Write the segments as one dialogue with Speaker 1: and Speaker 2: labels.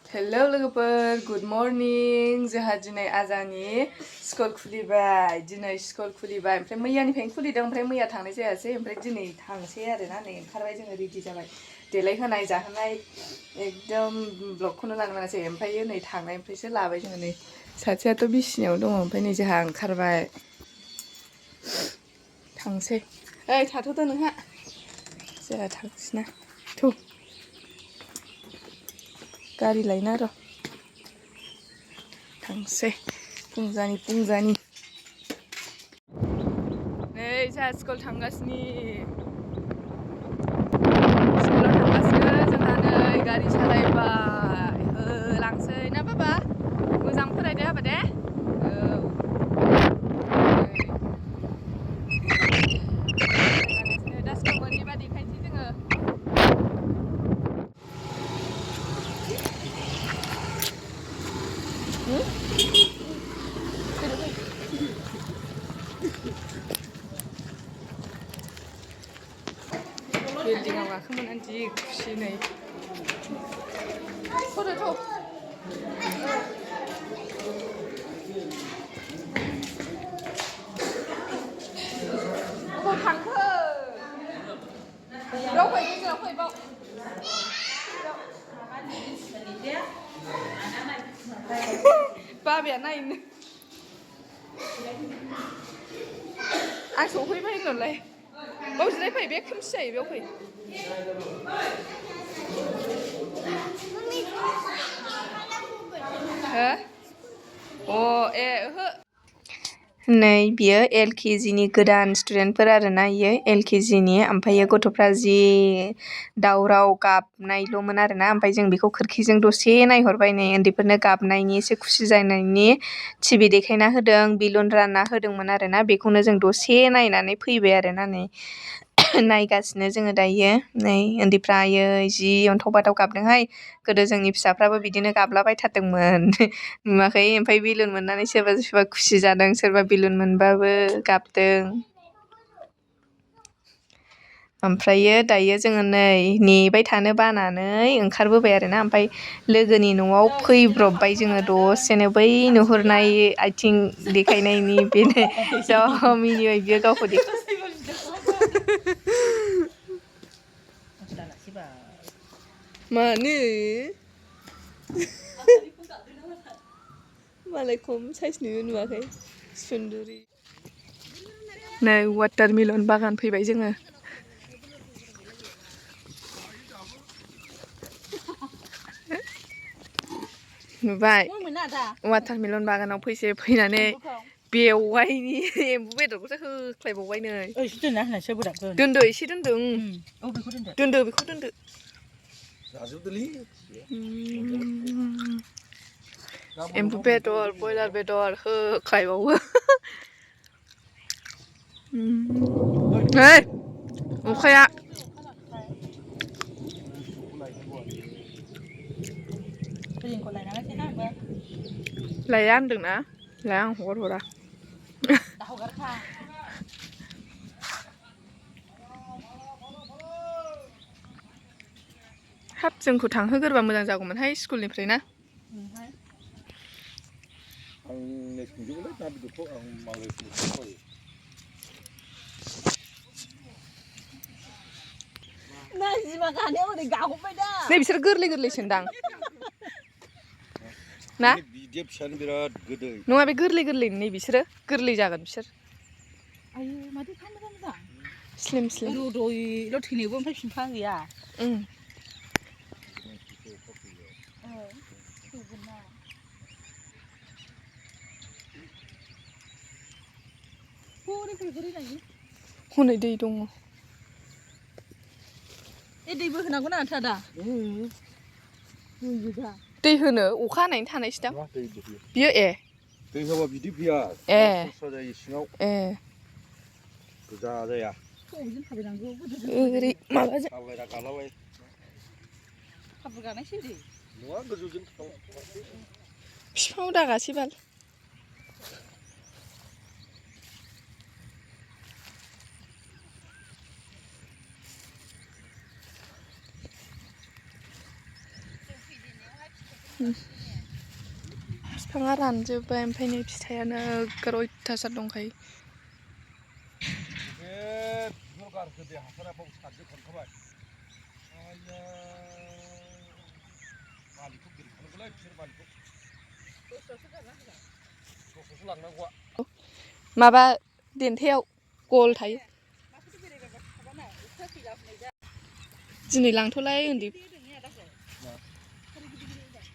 Speaker 1: Hello लोगोफोर good morning जोंहा दिनै आजानि स्कुल खुलिबाय ओमफ्राय मैयानिफ्रायनो खुलिदों ओमफ्राय मैया थांनाय जायासै ओमफ्राय दिनै थांसै आरोना नै ओंखारबाय जोङो रेडि जाबाय देलायहोनाय जाहोनाय एकदम ब्लगखौनो लानो मोनासै ओमफ्राय नै थांनायनिफ्रायसो लाबाय जोङो नै सासेयाथ' बिसिनायाव दङ ओमफ्राय नै जोंहा ओंखारबाय थांसै ओइ थाथ'दो नोंहा जोंहा थांसैना थौ गारि लायना र' थांसै फुंजानि नै जोंहा स्कुल थांगासिनो जोंहा नै गारि सालायबाय होलांसै ना बाबा मोजां फरायदो हाबा दे दा स्कुल मोनहैबा देखायनोसै जोङो बिल्डिंआव गाखोमोनानै जि खुसि नै थ'दो अबाव थांखो बेयाव फै गेजेराव फै बाव बाबाया नायनो आं सफैबाय होनहरलाय बाव जिराय फै बे खोमसि जायो बेयाव फै हो अ ए ओहो नै बियो LKGनि गोदान स्टुडेन्टफोर आरोना इयो LKGनि ओमफ्राय गथ'फ्रा जि दावराव गाबनायल'मोन आरोना ओमफ्राय जों बेखौ खोरखिजों दसे नायहरबाय नै उन्दैफोरनो गाबनायनि एसे खुसि जानायनि टिभि देखायना होदों बेलुन रानना होदोंमोन आरोना बेखौनो जों दसे नायनानै फैबाय आरोना नै नायगासिनो जोङो दायो नै उन्दैफ्रा आयै जि अन्थाव बाथाव गाबदोंहाय गोदो जोंनि फिसाफ्राबो बिदिनो गाबलाबायथारदोंमोन नुवाखै ओमफ्राय बेलुन मोननानै सोरबा खुसि जादों सोरबा बेलुन मोनबाबो गाबदों ओमफ्रायो दायो जोङो नै नेबाय थानो बानानै ओंखारबोबाय आरोना ओमफ्राय लोगोनि न'आव फैब्रबबाय जोङो दसेनो बै नुहुरनाय आथिं देखायनायनि बेनो जा मिनिबाय बियो गावखौ मानो मालाय खम साइसनिबो नुवाखै सुन्दुरि नै वाटारमेलन बागान फैबाय जोङो नुबाय वाटारमेलन बागानाव फैनानै बेवाइनि एम्बु बेदरखौसो होख्लायबावबाय नै दोनदो एसे दोनदो दोनदो बेखौ दोनदो एम्बु बेदर बयलार बेदर होख्लायबावो ओइ अखाया लाया होनदोंना लाया आं हरा हाब जोंखौ थांहोगोरबा मोजां जागौमोनहाय स्कुलनिफ्राय ना नै बिसोर गोरलैसोन्दां ना नङा बे गोरलै नै बिसोरो गोरलै जागोन बिसोर स्लिम रद'यल' थैनोबो ओमफ्राय फिफां गैया हनै दै दङ दैबो होनांगौ ना आदा दै होनो अखा हानायनि थानायसो दां बियो दै होबा बिदि फैया दस्रा जायो सिङाव गोजा जाया ओरै माबाजों हाब्रु गानायसै ओरै नङा गोजौजों बिफाङाव दागासै बाल बिफाङा रानजोब्बाय ओमफ्राय नै फिथाइयानो अयथासार दंखायो। माबा देन्थायाव गल थायो। दिनै लांथ'लाय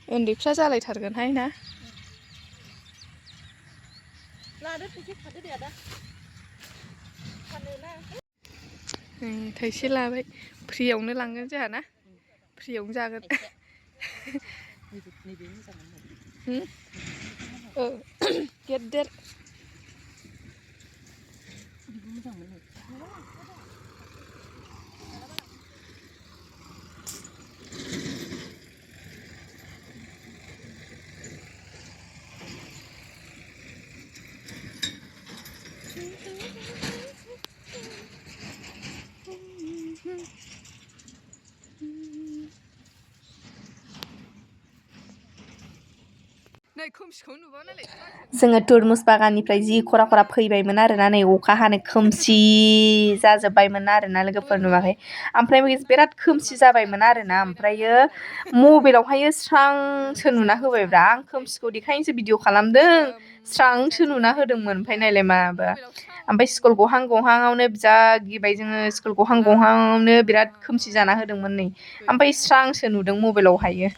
Speaker 1: उन्दैफ्रा जालायथारगोनहाय ना। थाइसे लाबाय फ्रियावनो लांगोन जोंहा ना फ्रियावनो जागोन। गेदेर जोङो तुरमुस बागाननिफ्राय जि खरा खरा फैबायमोन आरोना नै अखा हानो खोमसि जाजोब्बायमोन आरोना लोगोफोर नुवाखै ओमफ्राय बिराद खोमसि जाबायमोन आरोना ओमफ्रायो मबाइलावहायो स्रांसो नुना होबायब्रा आं खोमसिखौ देखायनोसो भिडिअ खालामदों स्रांसो नुना होदोंमोन ओमफ्राय नायलाय माबा ओमफ्राय स्कुल गहां गहांआवनो जा गिबाय जोङो स्कुल गहां गहांआवनो बिराद खोमसि जाना होदोंमोन नै ओमफ्राय स्रांसो नुदों मबाइलावहायो।